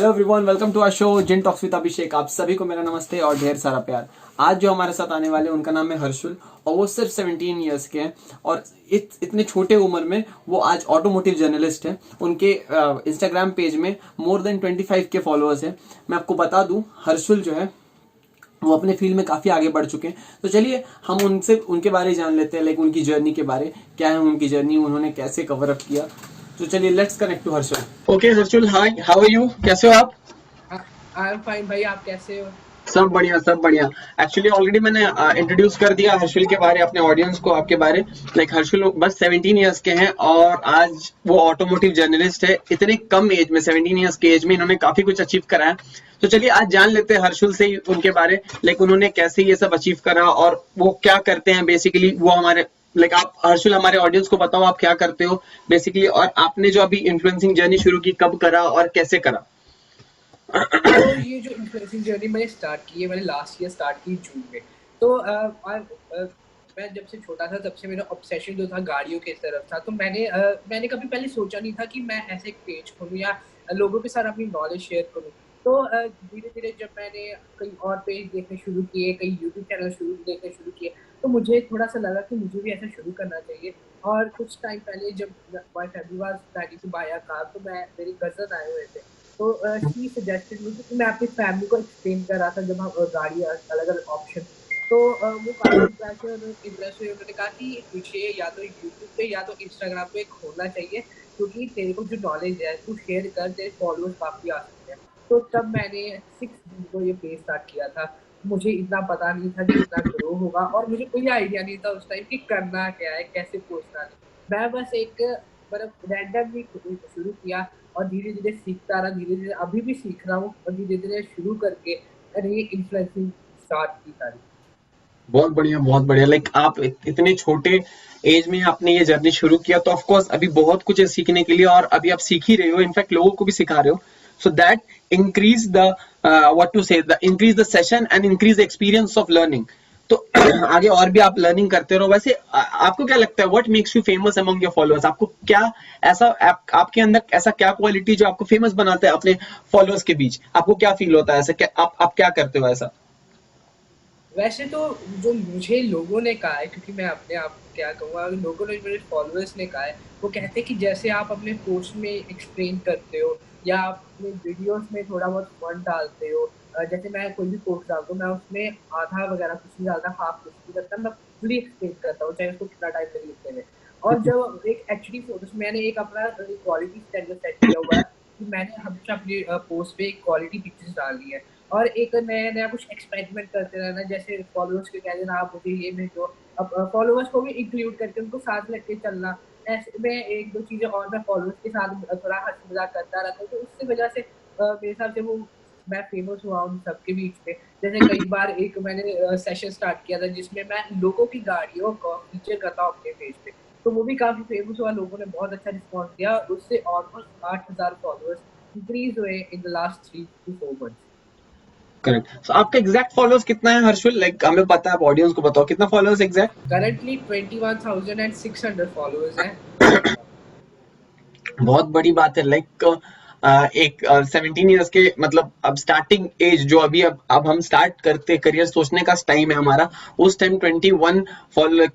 Hello everyone, welcome to our show जिन talks with Abhishek. आप सभी को मेरा नमस्ते और ढेर सारा प्यार। आज जो हमारे साथ आने वाले उनका नाम है हर्षुल और वो सिर्फ 17 ईयर्स के हैं और इतने छोटे उम्र में वो आज ऑटोमोटिव जर्नलिस्ट हैं। उनके इंस्टाग्राम पेज में मोर देन 25 के फॉलोअर्स हैं। मैं आपको बता दूं, हर्षुल जो है वो अपने फील्ड में काफी आगे बढ़ चुके हैं। तो चलिए हम उनसे उनके बारे जान लेते हैं, लाइक उनकी जर्नी के बारे, क्या है उनकी जर्नी, उन्होंने कैसे कवर अप किया। तो चलिए let's connect to Harshul. Okay Harshul, hi, how are you, कैसे हो आप? आई एम फाइन भाई। आप कैसे हो? सब बढ़िया, सब बढ़िया। एक्चुअली ऑलरेडी मैंने इंट्रोड्यूस कर दिया हर्षुल के बारे, अपने ऑडियंस को आपके बारे। लाइक हर्षुल बस 17 ईयर्स के हैं और आज वो ऑटोमोटिव जर्नलिस्ट है। इतने कम एज में, 17 ईयर्स के एज में इन्होंने काफी कुछ अचीव करा है। तो चलिए आज जान लेते हैं हर्षुल से ही उनके बारे, लाइक उन्होंने कैसे ये सब अचीव करा और वो क्या करते हैं बेसिकली। वो हमारे लाइक आप हर्षुल हमारे ऑडियंस को बताओ आप क्या करते हो बेसिकली, और आपने जो अभी इन्फ्लुएंसिंग जर्नी शुरू की कब करा और कैसे करा? तो ये जो इन्फ्लुएंसिंग जर्नी मैंने स्टार्ट की है, मैंने लास्ट ईयर स्टार्ट की जून में। तो मैं जब से छोटा था तब से मेरा ऑब्सेशन जो था गाड़ियों की तरफ था। तो मैंने कभी पहले सोचा नहीं था कि मैं ऐसे एक पेज खोलूँ या लोगों के साथ अपनी नॉलेज शेयर करूँ। तो धीरे धीरे जब मैंने कई और पेज देखने शुरू किए, कई यूट्यूब चैनल देखने शुरू किए, तो मुझे थोड़ा सा लगा कि मुझे भी ऐसा शुरू करना चाहिए। और कुछ टाइम पहले जब my family was planning to buy a car, तो मैं मेरे कजन आए हुए थे। तो शी सजेस्टेड मी कि मैं अपनी फैमिली को एक्सप्लेन कर रहा था जब हम गाड़ी अलग-अलग ऑप्शन। तो वो काफ़ी इंप्रेस हुए। उन्होंने कहा कि तुझे या तो यूट्यूब पे या तो इंस्टाग्राम पे खोलना चाहिए, क्योंकि तेरे को जो नॉलेज है तू शेयर कर, तेरे फॉलोअर्स काफ़ी आ सकते हैं। तो तब मैंने 6 जून को ये पेज स्टार्ट किया था। मुझे इतना पता नहीं था कि इतना ग्रो होगा और मुझे कोई आइडिया नहीं था उस टाइम कि करना क्या है, कैसे पोस्ट डालें। मैं बस एक मतलब रैंडमली शुरू किया और धीरे-धीरे सीखता रहा, धीरे-धीरे अभी भी सीख रहा हूँ और धीरे-धीरे शुरू करके मैंने ये इन्फ्लुएंसिंग स्टार्ट की सारी। बहुत बढ़िया, बहुत बढ़िया। लाइक आप इतने छोटे एज में आपने ये जर्नी शुरू किया, तो ऑफ कोर्स अभी बहुत कुछ है सीखने के लिए और अभी आप सीख ही रहे हो, इनफैक्ट लोगों को भी सिखा रहे हो। So that increase the what to say the increase the session and increase the experience of learning. तो आगे और भी आप लर्निंग करते रहो। वैसे आपको क्या लगता है, what makes you famous among your followers? आपको क्या ऐसा आपके अंदर ऐसा क्या क्वालिटी जो आपको फेमस बनाता है अपने फॉलोअर्स के बीच? आपको क्या फील होता है ऐसा? क्या आप क्या करते हो ऐसा? वैसे तो जो मुझे लोगों ने कहा है, क्योंकि मैं अपने आप को क्या कहूँगा, लोगों ने, मेरे फॉलोअर्स ने कहा है, वो कहते हैं कि जैसे आप अपने पोस्ट में एक्सप्लेन करते हो या आप अपने वीडियोस में थोड़ा बहुत फन डालते हो। जैसे मैं कोई भी पोस्ट डालता हूँ, मैं उसमें आधा वगैरह कुछ नहीं डालता, हाफ कुछ नहीं करता, मैं फुली एक्सप्लेन करता हूँ, चाहे उसको कितना टाइम लगे लिखने में। और जब एक एचडी फोटोस, मैंने एक अपना क्वालिटी स्टैंडर्ड सेट किया हुआ है कि मैंने हमेशा अपनी पोस्ट पे क्वालिटी पिक्चर्स डालनी है और एक नया-नया कुछ एक्सपेरिमेंट करते रहना। जैसे फॉलोअर्स को कह देना आप मुझे ये भेजो, अब फॉलोअर्स को भी इंक्लूड करके उनको साथ लेके चलना। ऐसे में 1-2 चीज़ें और मैं फॉलोअर्स के साथ थोड़ा हँसी-मज़ाक करता रहता हूँ, तो उससे वजह से मेरे हिसाब से वो मैं फेमस हुआ उन सबके बीच में। जैसे कई बार एक मैंने सेशन स्टार्ट किया था जिसमें मैं लोगों की गाड़ियों को फीचर करता हूँ अपने पेज पे, तो वो भी काफ़ी फेमस हुआ, लोगों ने बहुत अच्छा रिस्पॉन्स दिया। उससे ऑलमोस्ट 8,000 फॉलोअर्स इंक्रीज़ हुए in the last 3 to 4 months. Correct. So आपका एग्जैक्ट फॉलोअर्स कितना है हर्षुल? लाइक हमें पता है, आप ऑडियंस को बताओ कितना फॉलोअर्स एग्जैक्ट? करंटली 21,600 फॉलोअर्स हैं। बहुत बड़ी बात है। लाइक एक 17 ईयर्स के, मतलब अब स्टार्टिंग एज जो अभी अब हम स्टार्ट करते करियर सोचने का टाइम है हमारा, उस टाइम 21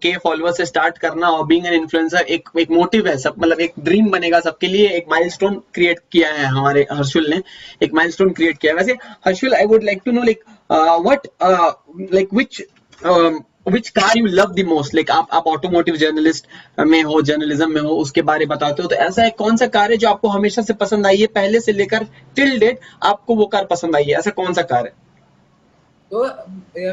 के फॉलोअर से स्टार्ट करना और बीइंग एन इन्फ्लुएंसर एक मोटिव है सब, मतलब एक ड्रीम बनेगा सबके लिए। एक माइलस्टोन क्रिएट किया है हमारे हर्षुल ने, एक माइलस्टोन क्रिएट किया है। वैसे Harshul, I would like to know like what like which car you love the most? like आप ऑटोमोटिव जर्नलिस्ट में हो, जर्नलिज्म में हो, उसके बारे बताते हो, तो ऐसा है कौन सा कार है जो आपको हमेशा से पसंद आई है, पहले से लेकर टिल डेट आपको वो कार पसंद आई है? ऐसा कौन सा कार है? तो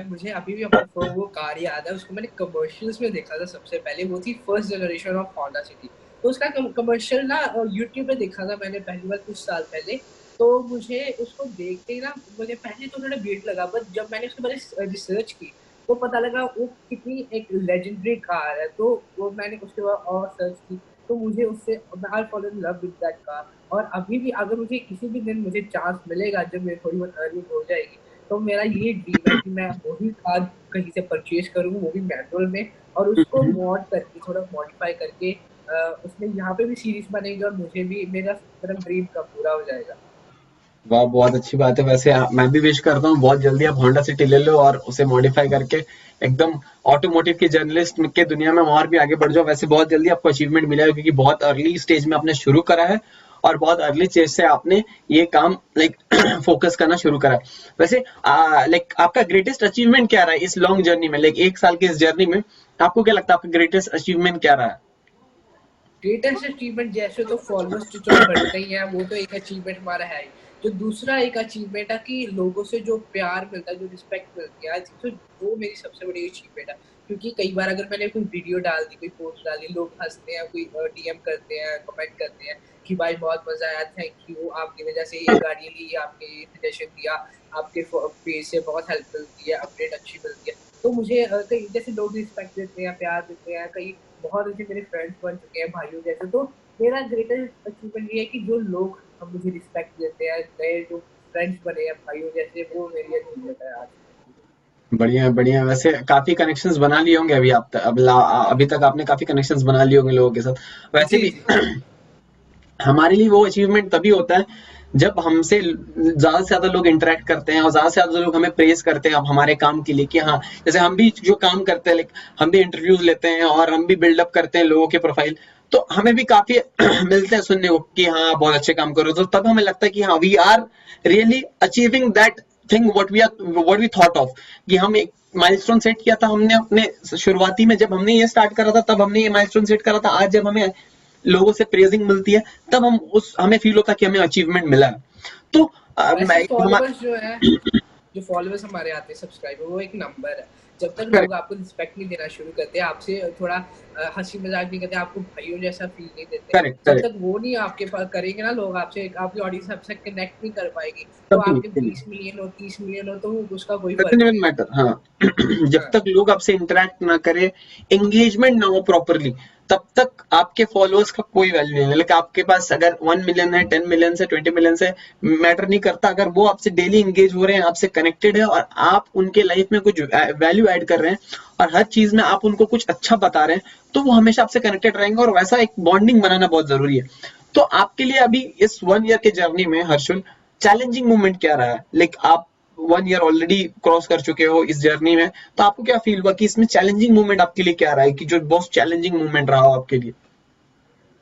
मुझे अभी भी अपनी वो कार याद है, उसको मैंने कमर्शियल्स में देखा था सबसे पहले। वो थी first generation of Honda city. तो उसका कमर्शियल ना यूट्यूब पे देखा था मैंने पहली बार कुछ साल पहले। तो मुझे उसको देखते ही ना, मुझे पहले तो थोड़ा वेट लगा, बट जब मैंने उसके बारे में रिसर्च की तो पता लगा वो कितनी एक लेजेंडरी कार है। तो वो मैंने उसके बाद और सर्च की, तो मुझे उससे I follow in love with that car. और अभी भी अगर मुझे किसी भी दिन मुझे चांस मिलेगा, जब मेरी थोड़ी बहुत अर्निंग हो जाएगी, तो मेरा ये ड्रीम है कि मैं वही कार कहीं से परचेज करूँ, वो भी मैनुअल में, और उसको मॉड करके, थोड़ा मॉडिफाई करके उसमें यहाँ पे भी सीरीज बनेगी और मुझे भी मेरा ड्रीम का पूरा हो जाएगा। वाह, बहुत अच्छी बात है। वैसे मैं भी विश करता हूँ बहुत जल्दी आप होंडा सिटी ले लो और उसे मॉडिफाई करके एकदम ऑटोमोटिव की जर्नलिस्ट के दुनिया में और भी आगे बढ़ जाओ। वैसे बहुत जल्दी आपको अचीवमेंट मिलेगा क्योंकि बहुत अर्ली स्टेज में आपने शुरू करा है और बहुत अर्ली स्टेज से आपने ये काम लाइक फोकस करना शुरू करा है। वैसे लाइक आपका ग्रेटेस्ट अचीवमेंट क्या रहा है इस लॉन्ग जर्नी में, लाइक 1 साल की इस जर्नी में आपको क्या लगता है आपका ग्रेटेस्ट अचीवमेंट क्या रहा है? ग्रेटेस्ट अचीवमेंट जैसे तो फॉलोअर्स तो चलो बढ़ते ही हैं, वो तो एक अचीवमेंट हमारा है ही। जो दूसरा एक अचीवमेंट है कि लोगों से जो प्यार मिलता है, जो रिस्पेक्ट मिलती है, तो वो मेरी सबसे बड़ी अचीवमेंट है। क्योंकि कई बार अगर मैंने कोई वीडियो डाल दी, कोई पोस्ट डाल दी, लोग हंसते हैं, कोई डीएम करते हैं, कमेंट करते हैं कि भाई बहुत मजा आया, थैंक यू, आपकी वजह से ये गाड़ी ली, आपने ये सजेशन दिया, आपके पेज से बहुत हेल्प मिलती है, अपडेट अच्छी मिलती है। तो मुझे कई जैसे लोग रिस्पेक्ट देते हैं, प्यार देते हैं, कई बहुत अच्छे मेरे फ्रेंड्स बन चुके हैं भाइयों जैसे। तो मेरा ग्रेटेस्ट अचीवमेंट ये है कि जो लोग मुझे रिस्पेक्ट देते हैं, नए जो फ्रेंड्स बने हैं भाइयों जैसे, वो मेरी अचीवमेंट है आज। बढ़िया है, बढ़िया है। वैसे काफी कनेक्शंस बना लिए होंगे अभी आप अभी तक आपने काफी कनेक्शंस बना लिए होंगे लोगों के साथ। वैसे जी भी जी। हमारे लिए वो अचीवमेंट तभी होता है जब हमसे ज्यादा से ज्यादा लोग इंटरेक्ट करते हैं और ज्यादा से ज्यादा लोग हमें प्रेज करते हैं अब हमारे काम के लिए कि हाँ, जैसे हम भी जो काम करते हैं लाइक हम भी इंटरव्यूज लेते हैं और हम भी बिल्डअप करते हैं लोगों के प्रोफाइल, तो हमें भी काफी मिलते हैं सुनने को कि हाँ बहुत अच्छे काम करो, तो तब हमें लगता है कि हाँ we are really achieving that thing what we thought of, कि हम एक माइलस्टोन सेट किया था हमने अपने शुरुआती में जब हमने ये स्टार्ट करा था, तब हमने ये माइलस्टोन सेट करा था। आज जब हमें लोगों से प्रेजिंग मिलती है तब हम उस हमें फील होता है कि हमें अचीवमेंट मिला है। तो वैसे मैं फॉलोअर्स हमारा जो है, जो फॉलोअर्स हमारे आते हैं, सब्सक्राइबर, वो एक नंबर है। जब तक लोग करेक्ट आपको रिस्पेक्ट नहीं देना शुरू करते, आपसे थोड़ा हंसी मजाक नहीं करते, आपको भाइयों जैसा फील नहीं देते, करेक्ट जब करेक्ट तक वो नहीं आपके पास करेंगे ना लोग आपसे, आपकी ऑडियंस आपसे कनेक्ट नहीं कर पाएगी। तो तभी आपके 20 मिलियन हो, 30 मिलियन हो, तो उसका कोई डजंट फर्क इवन नहीं है। मैटर। हाँ जब हाँ तक लोग आपसे इंटरेक्ट ना करें, एंगेजमेंट ना हो प्रॉपरली, तब तक आपके फॉलोअर्स का कोई वैल्यू नहीं है। लेकिन आपके पास अगर 1 मिलियन है, 10 मिलियन है, 20 मिलियन है, मैटर नहीं करता। अगर वो आपसे डेली इंगेज हो रहे हैं, आपसे कनेक्टेड है और आप उनके लाइफ में कुछ वैल्यू ऐड कर रहे हैं और हर चीज में आप उनको कुछ अच्छा बता रहे हैं, तो वो हमेशा आपसे कनेक्टेड रहेंगे और वैसा एक बॉन्डिंग बनाना बहुत जरूरी है। तो आपके लिए अभी इस 1 ईयर के जर्नी में हर्षुल चैलेंजिंग मोमेंट क्या रहा है? लाइक आप 1 ईयर ऑलरेडी क्रॉस कर चुके हो इस जर्नी में, तो आपको क्या फील हुआ कि इसमें चैलेंजिंग मोमेंट आपके लिए क्या रहा है, कि जो बहुत चैलेंजिंग मोमेंट रहा हो आपके लिए?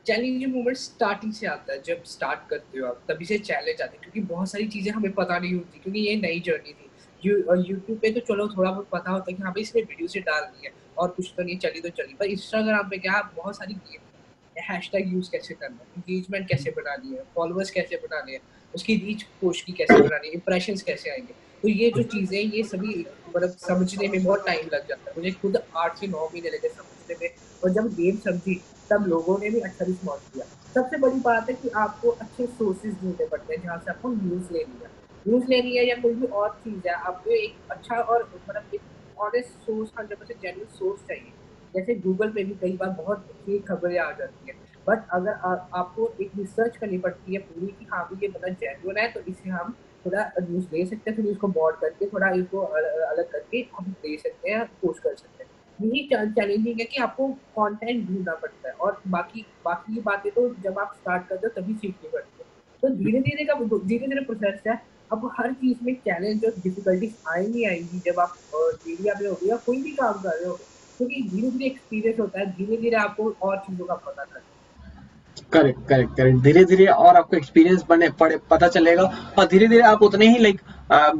चैलेंजिंग मोमेंट स्टार्टिंग से आता है, जब स्टार्ट करते हो आप तभी से चैलेंज आते हैं, क्योंकि बहुत सारी चीजें हमें पता नहीं होती, क्योंकि ये नई जर्नी थी। यूट्यूब पे तो चलो थोड़ा बहुत पता होता है कि हाँ भाई इसने वीडियो से डाल दी है और कुछ तो नहीं, चली तो चली। पर इंस्टाग्राम पे क्या, बहुत सारी गेम है, हैशटैग यूज कैसे करना है, इंगेजमेंट कैसे बनानी है, फॉलोअर्स कैसे बनाने हैं, उसकी रीच पोस्ट की कैसे बनानी है, इंप्रेशन कैसे आएंगे। तो ये जो चीजें, ये सभी मतलब समझने में बहुत टाइम लग जाता है। मुझे खुद 8 से 9 महीने लगे समझने में, और जब गेम समझी तब लोगों ने भी अच्छा रिस्पॉन्स दिया। सबसे बड़ी बात है कि आपको अच्छे सोर्सेज ढूंढने पड़ते हैं जहाँ से आपको न्यूज़ लेनी है। न्यूज़ लेनी है या कोई भी और चीज़ है, आपको एक अच्छा और मतलब एक ऑनेस्ट सोर्स, 100% जेन्युइन सोर्स चाहिए। जैसे गूगल पे भी कई बार बहुत फेक खबरें आ जाती हैं। बट अगर आपको एक रिसर्च करनी पड़ती है पूरी कि हाँ, भी ये बंदा जेन्युइन है, तो इसे हम थोड़ा न्यूज़ दे सकते हैं, फिर इसको मॉड करके थोड़ा इसको अलग करके हम दे सकते हैं, पोस्ट कर सकते हैं। यही चैलेंजिंग है कि आपको कंटेंट ढूँढना पड़ता है, और बाकी बाकी की बातें तो जब आप स्टार्ट करते हो तभी सीखनी पड़ती है। तो धीरे-धीरे प्रोसेस है। अब हर चीज़ में चैलेंज और डिफिकल्टीज़ आएँगी ही आएँगी जब आप मीडिया में होगे या कोई भी काम कर रहे होगे। क्योंकि धीरे-धीरे एक्सपीरियंस होता है, धीरे-धीरे आपको और चीज़ों का पता चलता है। करेक्ट करेक्ट करेक्ट, धीरे धीरे और आपको एक्सपीरियंस बने पड़े पता चलेगा और धीरे धीरे आप उतने ही लाइक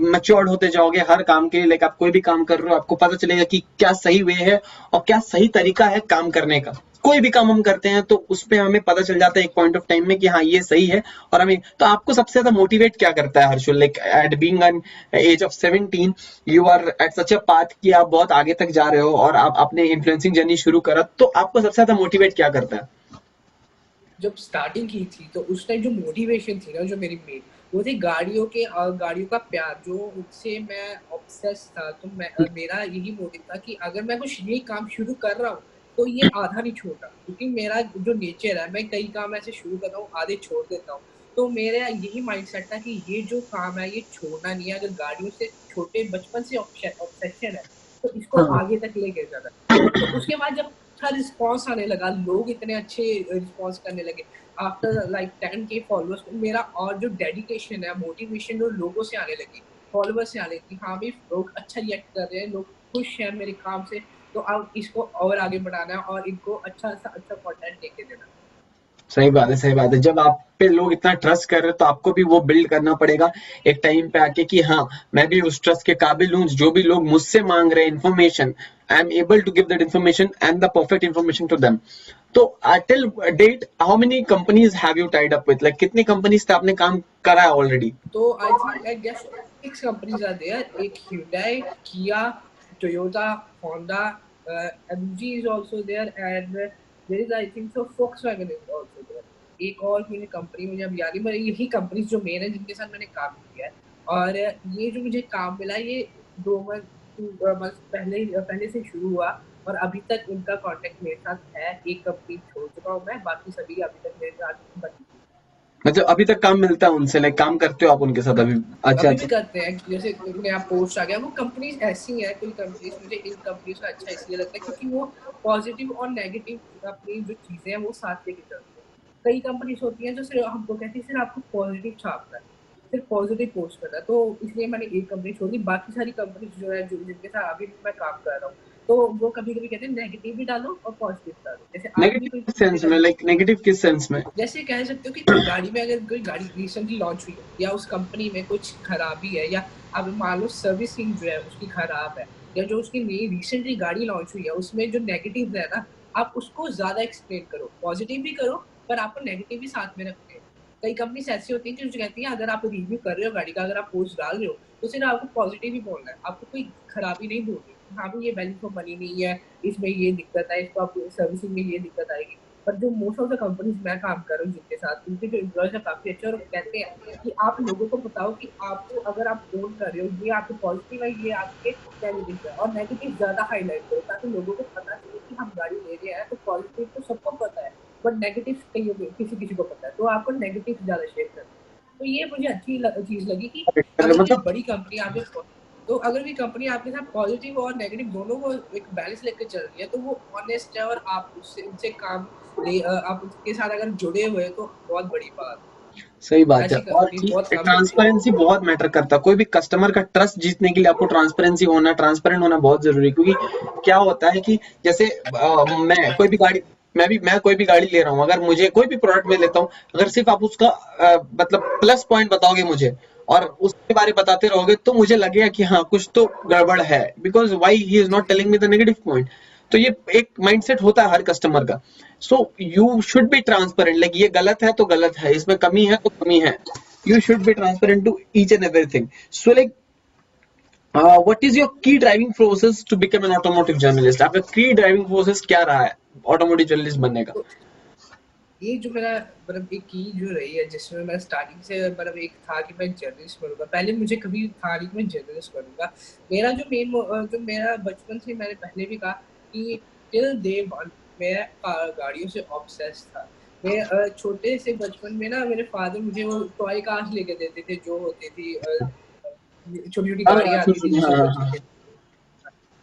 मैच्योर्ड होते जाओगे हर काम के लिए। लाइक आप कोई भी काम कर रहे हो आपको पता चलेगा कि क्या सही वे है और क्या सही तरीका है काम करने का। कोई भी काम हम करते हैं तो उसपे हमें पता चल जाता है एक पॉइंट ऑफ टाइम में कि हाँ ये सही है। और हमें तो आपको सबसे ज्यादा मोटिवेट क्या करता है Harshul, like at being an age of 17 you are at such a path कि आप बहुत आगे तक जा रहे हो और आप अपने इन्फ्लुएंसिंग जर्नी शुरू करा, तो आपको सबसे ज्यादा मोटिवेट क्या करता है? जब स्टार्टिंग की थी तो उस टाइम जो मोटिवेशन थी ना, जो मेरी मेन, वो थी गाड़ियों के गाड़ियों का प्यार, जो उससे मैं ऑब्सेस था। तो मेरा यही मोटिव था कि अगर मैं कुछ नई काम शुरू कर रहा हूँ तो ये आधा नहीं छोड़ना, क्योंकि मेरा जो नेचर है, मैं कई काम ऐसे शुरू करता हूँ, आधे छोड़ देता हूँ। तो मेरा यही माइंडसेट था कि ये जो काम है ये छोड़ना नहीं है। अगर गाड़ियों से छोटे बचपन से ऑब्सेशन है, तो इसको हाँ आगे तक लेके जाना है। तो उसके बाद जब अच्छा रिस्पॉन्स आने लगा, लोग इतने अच्छे रिस्पॉन्स करने लगे आफ्टर लाइक 10K फॉलोअर्स। मेरा और जो डेडिकेशन है, मोटिवेशन जो लोगों से आने लगी, फॉलोअर्स से आने लगी, हाँ भाई लोग अच्छा रिएक्ट कर रहे हैं, लोग खुश हैं मेरे काम से, तो अब इसको और आगे बढ़ाना है और इनको अच्छा सा अच्छा कंटेंट देके देना। सही बात है, सही बात है। जब आप पे लोग इतना ट्रस्ट कर रहे हैं तो आपको भी वो बिल्ड करना पड़ेगा एक टाइम पे आके कि हाँ, मैं भी उस ट्रस्ट के काबिल हूँ। जो भी लोग मुझसे मांग रहे हैं information, I am able to give that information and the perfect information to them. तो till date how many companies have you tied up with, like कितनी कंपनीज से आपने काम करा है ऑलरेडी? तो I think I guess 6 companies are there, एक Hyundai, Kia, Toyota, Honda, MG is also there and there is I think so Volkswagen is also there। एक और मुझे कंपनी मुझे अब याद नहीं, पर यही कंपनीज जो मेन है जिनके साथ मैंने काम किया है। और ये जो मुझे काम मिला ये 2 मंथ पहले से शुरू हुआ और अभी तक उनका कांटेक्ट मेरे साथ है। एक कंपनी छोड़ चुका हूँ मैं, बाकी सभी अभी तक मेरे साथ बनी हुई है। मतलब अभी तक काम मिलता है उनसे, लाइक काम करते हो आप उनके साथ अभी? अच्छा अभी भी अच्छा। करते हैं, जैसे नया पोस्ट आ गया, वो कंपनीज ऐसी हैं, कोई कंपनीज मुझे इन कंपनीज का अच्छा इसलिए लगता है क्योंकि वो पॉजिटिव और नेगेटिव अपनी जो चीजें हैं वो साथ लेके चलती हैं। कई कंपनीज होती हैं जो सिर्फ हमको कहती है सिर्फ आपको पॉजिटिव छापना है, सिर्फ पॉजिटिव पोस्ट करना है, तो इसलिए मैंने एक कंपनी छोड़ दी। बाकी सारी कंपनीज जो है जिनके साथ अभी भी मैं काम कर रहा हूँ, तो वो कभी कभी कहते हैं नेगेटिव भी डालो और पॉजिटिव डालो। जैसे आज भी नेगेटिव कोई किस सेंस में, लाइक नेगेटिव किस सेंस में? जैसे कह सकते हो कि कोई गाड़ी में अगर कोई गाड़ी रिसेंटली लॉन्च हुई है या उस कंपनी में कुछ खराबी है, या अब मान लो सर्विसिंग जो है उसकी खराब है, या जो उसकी नई रिसेंटली गाड़ी लॉन्च हुई है उसमें जो नेगेटिव है ना, आप उसको ज्यादा एक्सप्लेन करो, पॉजिटिव भी करो पर आपको नेगेटिव भी साथ में रखते हैं। कई कंपनीज ऐसी होती है जो कहती है अगर आप रिव्यू कर रहे हो गाड़ी का, अगर आप पोस्ट डाल रहे हो तो सिर्फ आपको पॉजिटिव ही बोलना है, आपको कोई खराबी नहीं बोलनी। हाँ भी ये वैल्यू फॉर मनी नहीं है, इसमें ये दिक्कत है, इसको आप सर्विसिंग में ये दिक्कत आएगी। पर जो मोस्ट ऑफ द कंपनीज मैं काम कर रहा हूँ जिनके साथ, उनके जो एम्प्लॉयज है काफी अच्छे, और कहते हैं कि आप लोगों को बताओ कि आपको अगर आप ओन कर रहे हो ये आपके पॉजिटिव है, ये आपके नेगेटिव है, और नेगेटिव ज्यादा हाईलाइट करो ताकि लोगों को पता चले कि हम गाड़ी ले रहे हैं। तो पॉजिटिव तो सबको पता है बट नेगेटिव किसी किसी को पता है, तो आपको नेगेटिव ज्यादा शेयर करना है। तो ये मुझे अच्छी चीज लगी कि अगर कोई मतलब बड़ी कंपनी आपके, तो अगर भी कंपनी आपके साथ पॉजिटिव और नेगेटिव दोनों को एक बैलेंस लेकर चल रही है तो वो ऑनेस्ट है, और आप उससे उनसे काम आप उसके साथ अगर जुड़े हुए हैं तो बहुत बड़ी बात सही है। बात है। ऐसी और कंपनी बहुत कम मिलती है। ट्रांसपेरेंसी बहुत मैटर करता है। कोई भी कस्टमर का ट्रस्ट जीतने के लिए आपको ट्रांसपेरेंसी होना, ट्रांसपेरेंट होना बहुत जरूरी है। क्योंकि क्या होता है कि जैसे मैं कोई भी गाड़ी ले रहा हूँ, अगर मुझे कोई भी प्रोडक्ट में लेता हूँ, अगर सिर्फ आप उसका मतलब प्लस पॉइंट बताओगे मुझे और उसके बारे में बताते रहोगे तो मुझे लगेगा कि हाँ कुछ तो गड़बड़ है, because why he is not telling me the negative point. तो ये एक माइंडसेट होता है हर कस्टमर का। So you should be transparent, like ये गलत है तो गलत है, इसमें कमी है तो कमी है। You should be transparent to each and everything. So, like, what is your key driving process to become an automotive journalist? आपका key driving process क्या रहा है automotive journalist बनने का? तो ये जो मेरा मतलब एक की जो रही है जिसमें मैं स्टार्टिंग से मतलब एक था कि मैं जर्नलिस्ट बनूंगा, पहले मुझे कभी था नहीं कि मैं जर्नलिस्ट बनूंगा। मेरा जो जो मेरा बचपन से मैंने पहले भी कहा कि टिल डे वन मैं गाड़ियों से ऑब्सेस्ड था। मैं छोटे से बचपन में ना मेरे फादर मुझे वो टॉय कार्स लेके देते थे जो होती थी छोटी छोटी हाँ गाड़ियां आती थी जिसमें हाँ बच्चे हाँ। थे।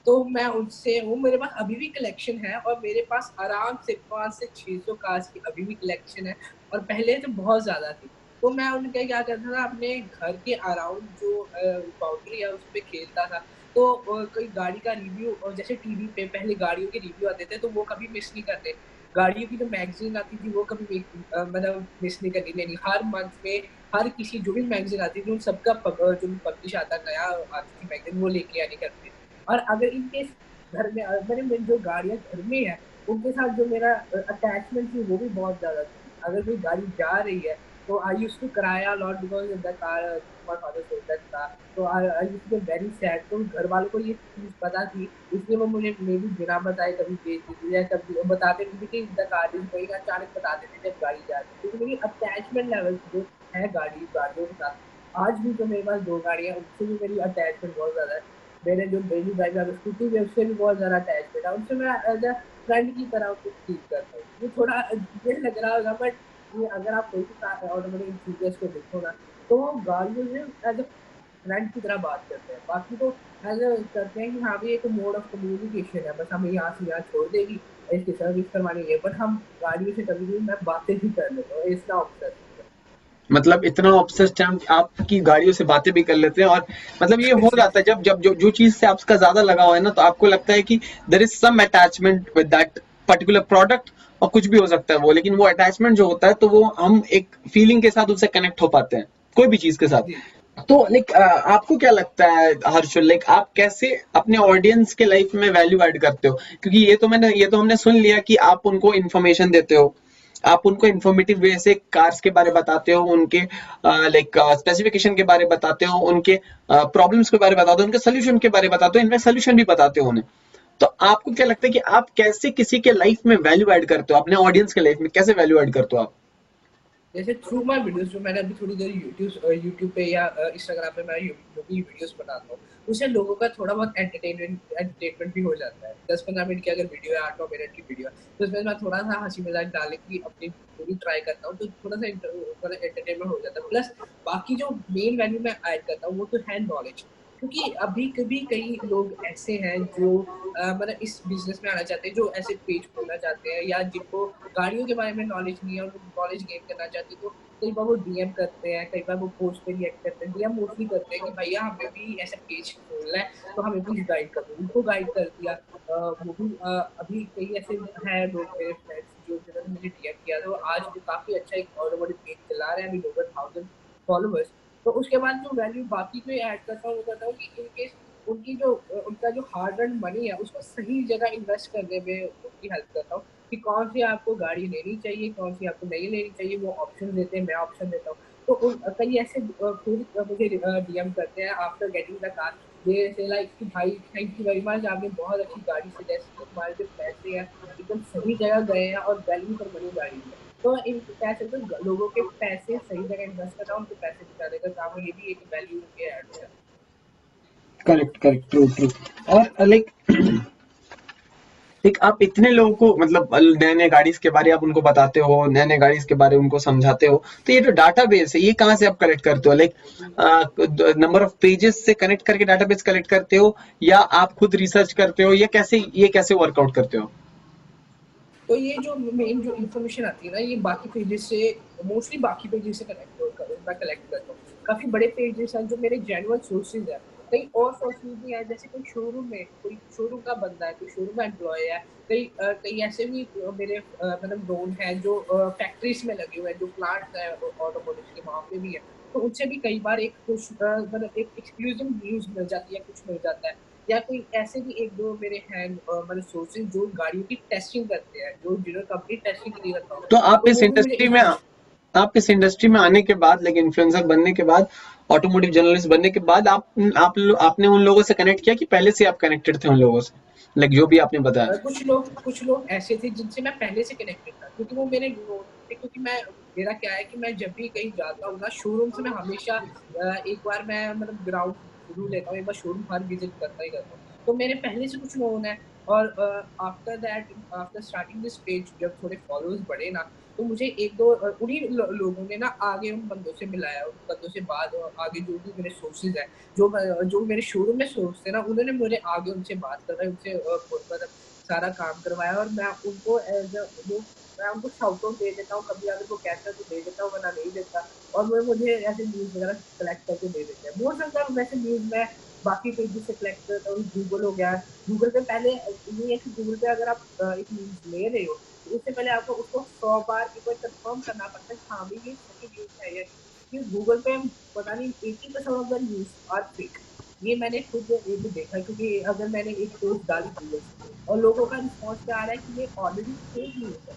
तो मैं उनसे वो मेरे पास अभी भी कलेक्शन है, और मेरे पास आराम से 500 से 600 कार्स की अभी भी कलेक्शन है, और पहले तो बहुत ज्यादा थी। तो मैं उनके क्या करता था, अपने घर के अराउंड जो बाउंड्री है उस पे खेलता था। तो कोई गाड़ी का रिव्यू, और जैसे टीवी पे पहले गाड़ियों के रिव्यू आते थे तो वो कभी मिस नहीं करते। गाड़ियों की जो मैगजीन आती थी वो कभी मतलब मिस नहीं करनी लेनी। हर मंथ में हर किसी जो भी मैगजीन आती थी उन सबका जो भी पब्लिश आता नया आती थी मैगजीन वो लेके आनी करते। और अगर इनकेस घर में मेरे में जो गाड़ियां घर में है उनके साथ जो मेरा अटैचमेंट थी वो भी बहुत ज्यादा थी। अगर कोई गाड़ी जा रही है तो I used to cry a lot because the car my father sold that car. तो I used to get very sad. तो घर वालों को ये चीज पता थी, इसलिए वो मुझे मे बी बिना बताए कभी भेज देती थी, या कभी वो बताते भी थे कि द कार इज गोइंग, अचानक बता देते थे जब गाड़ी जा रही है। क्योंकि मेरी अटैचमेंट लेवल जो है गाड़ियों के साथ, आज भी जो मेरे पास 2 गाड़ियां हैं उनसे भी मेरी अटैचमेंट बहुत ज्यादा है। मेरे जो डेली ड्राइव वाले स्कूटी है उससे भी बहुत ज़्यादा अटैचमेंट है। उनसे मैं एज़ अ फ्रेंड की तरह उनको ट्रीट करता हूँ। ये थोड़ा वियर्ड लग रहा होगा बट ये अगर आप कोई भी ऑटोमोटिव एंथुसियास्ट को देखो ना, तो गाड़ियों से एज़ अ फ्रेंड की तरह बात करते हैं। बाकी तो एज करते हैं कि हाँ भी एक मोड ऑफ कम्युनिकेशन है, बस हमें यहाँ से यहाँ छोड़ देगी, इसकी सर्विस करवानी है, बट हम गाड़ियों से कभी भी मैं बातें भी कर लेता हूँ, इतना ऑब्सेस है। मतलब इतना ऑब्सेस्ड हैं आप आपकी गाड़ियों से बातें भी कर लेते हैं। और मतलब ये हो जाता है जब जब जो चीज से आपका ज्यादा लगाव है ना, तो आपको लगता है कि there is some attachment with that particular product. और कुछ भी हो सकता है वो, लेकिन वो अटैचमेंट जो होता है तो वो हम एक फीलिंग के साथ उससे कनेक्ट हो पाते हैं कोई भी चीज के साथ। जी। तो लाइक आपको क्या लगता है हर्षल, लाइक आप कैसे अपने ऑडियंस के लाइफ में वैल्यू ऐड करते हो? क्योंकि ये तो हमने सुन लिया कि आप उनको इन्फॉर्मेशन देते हो, आप उनको इन्फॉर्मेटिव वे से कार्स के बारे में बताते हो, उनके लाइक स्पेसिफिकेशन के बारे में बताते हो, उनके प्रॉब्लम्स के बारे में बताते हो, उनके सोल्यूशन के बारे में बताते हो, इनमें सोल्यूशन भी बताते हो उन्हें। तो आपको क्या लगता है कि आप कैसे किसी के लाइफ में वैल्यू ऐड करते हो, अपने ऑडियंस के लाइफ में कैसे वैल्यू ऐड करते हो आप? जैसे थ्रू माय वीडियोस, जो मैंने अभी थोड़ी देर यूट्यूब पे या इंस्टाग्राम पे मैं जो भी वीडियोस बनाता हूँ, उससे लोगों का थोड़ा बहुत एंटरटेनमेंट भी हो जाता है। 10-15 मिनट की अगर वीडियो है, 8-9 मिनट की वीडियो है, तो उसमें मैं थोड़ा सा हंसी मजाक डालने की अपनी पूरी ट्राई करता हूँ, तो थोड़ा सा एंटरटेनमेंट हो जाता है। प्लस बाकी जो मेन वैल्यू मैं ऐड करता हूँ वो तो है नॉलेज। क्योंकि अभी कभी कई लोग ऐसे हैं जो मतलब इस बिजनेस में आना चाहते हैं, जो ऐसे पेज खोलना चाहते हैं, या जिनको गाड़ियों के बारे में नॉलेज नहीं है और वो नॉलेज गेन करना चाहते हैं, तो कई बार वो डीएम करते हैं, कई बार वो पोस्ट पे रिएक्ट करते हैं। डीएम मोस्टली करते हैं कि भैया हमें भी ऐसा पेज खोलना है, तो हमें प्लीज गाइड कर दो। उनको गाइड कर दिया। वो भी अभी कई ऐसे हैं लोग मेरे फ्रेंड्स जो जिन्होंने मुझे डीएम किया था, वो आज वो काफी अच्छा एक ऑटोमोटिव पेज चला रहे हैं, अभी ओवर 1000 फॉलोअर्स। तो उसके बाद जो वैल्यू बाकी को ऐड करता हूँ, वो करता हूँ कि इनकेस उनकी जो उनका जो हार्ड अर्न मनी है उसको सही जगह इन्वेस्ट करने में उनकी हेल्प करता हूँ, कि कौन सी आपको गाड़ी लेनी चाहिए, कौन सी आपको नहीं लेनी चाहिए, वो ऑप्शन देते हैं, मैं ऑप्शन देता हूँ। तो कई ऐसे फिर मुझे डीएम करते हैं आफ्टर गेटिंग द कार, दे से लाइक कि भाई थैंक यू वेरी मच, आपने बहुत अच्छी गाड़ी सजेस्ट की, तुम्हारे जो पैसे हैं एकदम सही जगह गए हैं और वैल्यू फॉर मनी गाड़ी है। तो इन पैसे तो लोगों के पैसे सही जगह इन्वेस्ट करना, उनको पैसे बचाने का काम है, ये भी एक वैल्यू के ऐड हो जाता है। Correct correct, true true. और लाइक एक आप इतने लोगों को मतलब नए नए गाड़ीज के बारे आप उनको बताते हो, नए नए गाड़ीज के बारे में उनको समझाते हो, तो ये जो डाटाबेस है ये कहाँ से आप कलेक्ट करते हो? लाइक नंबर ऑफ पेजेस से कनेक्ट करके डाटाबेस कलेक्ट करते हो, या आप खुद रिसर्च करते हो, या कैसे ये कैसे वर्कआउट करते हो? तो ये जो मेन जो इन्फॉर्मेशन आती है ना, ये बाकी पेजेस से, मोस्टली बाकी पेजेस से मैं कलेक्ट करता हूँ। काफी बड़े पेजेस हैं जो मेरे जेन्युइन सोर्सेज है। कई और सोर्सेज भी है, जैसे कोई शोरूम में कोई शोरूम का बंदा है, कोई शोरूम का एम्प्लॉय है। कई ऐसे भी मेरे मतलब लोग हैं जो फैक्ट्रीज में लगे हुए हैं, जो प्लांट्स है ऑटोमोटिव के, वहां पे भी है। तो उनसे भी कई बार एक कुछ मतलब एक एक्सक्लूसिव न्यूज मिल जाती है, कुछ मिल जाता है। या कोई ऐसे भी एक दो मेरे हैं मतलब सोर्सेज जो गाड़ियों की टेस्टिंग करते हैं, जो जिन्होंने कंपनी टेस्टिंग के लिए रखा हुआ है, तो तो वो भी मुझे इन्फॉर्मेशन। आप इस इंडस्ट्री में आने के बाद, लाइक इन्फ्लुएंसर बनने के बाद, ऑटोमोटिव जर्नलिस्ट बनने के बाद, आपने उन लोगों से कनेक्ट किया कि पहले से आप कनेक्टेड थे उन लोगों से, लाइक जो भी आपने बताया? कुछ लोग ऐसे थे जिनसे मैं पहले से कनेक्टेड था, क्योंकि वो मेरे नोन थे। क्योंकि मैं मेरा क्या है कि मैं जब भी कहीं जाता हूँ ना शोरूम से, मैं हमेशा एक बार मैं मतलब ग्राउंड रिव्यू लेता हूँ, एक बार शोरूम हर विजिट करता ही करता हूँ। तो मेरे पहले से कुछ लोन है। और after that, after starting this page, जब थोड़े फॉलोअर्स बढ़े ना, तो मुझे एक दो उन्हीं लोगों ने ना आगे उन बंदों से मिलाया, उन बंदों से बाद आगे जो भी मेरे सोर्सेज है, जो मेरे शोरूम में सोर्स थे ना, उन्होंने मुझे आगे उनसे बात करवाई, उनसे मतलब सारा काम करवाया। और मैं उनको एज वो मैं उनको शाउट आउट दे देता हूँ, कभी अगर वो कहता है तो दे देता हूँ, वरना नहीं देता। और वो मुझे ऐसे न्यूज़ वगैरह कलेक्ट करके दे देते हैं। मोस्ट ऑफ द वैसे न्यूज़ मैं बाकी पेजेस से कलेक्ट करता हूँ, गूगल हो गया। गूगल पे पहले ये है कि गूगल पे अगर आप एक न्यूज़ ले रहे हो, तो उससे पहले आपको उसको 100 बार एक बार कंफर्म करना पड़ता है कि हाँ भाई ये सही न्यूज़ है या नहीं। क्योंकि गूगल पे पता नहीं 80% of the news are fake. ये मैंने खुद ये भी देखा है, क्योंकि अगर मैंने एक पोस्ट डाली गूगल से और लोगों का रिस्पॉन्स क्या आ रहा है कि ये ऑलरेडी फेक न्यूज़ है,